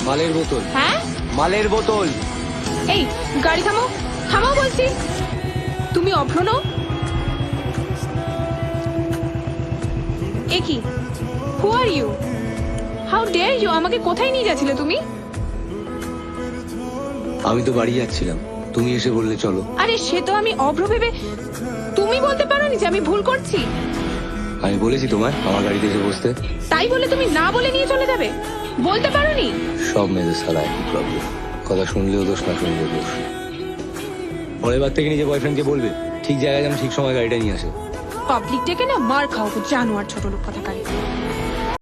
মালের বোতল। হ্যাঁ মালের বোতল। এই গাড়ি থামাও, থামাও বলছি। তুমি অভ্র নও? এ কি? Who are you? How dare you? আমাকে কোথায় নিয়ে যাচ্ছিলে তুমি? আমি তো বাড়ি যাচ্ছিলাম, তুমি এসে বললে চলো। আরে সে তো আমি অভ্র ভেবে। তুমি বলতে পারোনি যে আমি ভুল করছি? আমি বলেছি তোমায় আমার গাড়িতে এসে বসতে? তাই বলে তুমি না বলে নিয়ে চলে যাবে? বলতে পারোনি? সব মেয়েদের সারা একই প্রবলেম, কথা শুনলেও দোষ, না শুনলেও দোষ। পরের বার থেকে নিজের বয়ফ্রেন্ডকে বলবে ঠিক জায়গায় যেন ঠিক সময় গাড়িটা নিয়ে আসে। পাবলিক ডেকে না মার খাও, জানোয়ার ছোট লোক কথাকারী।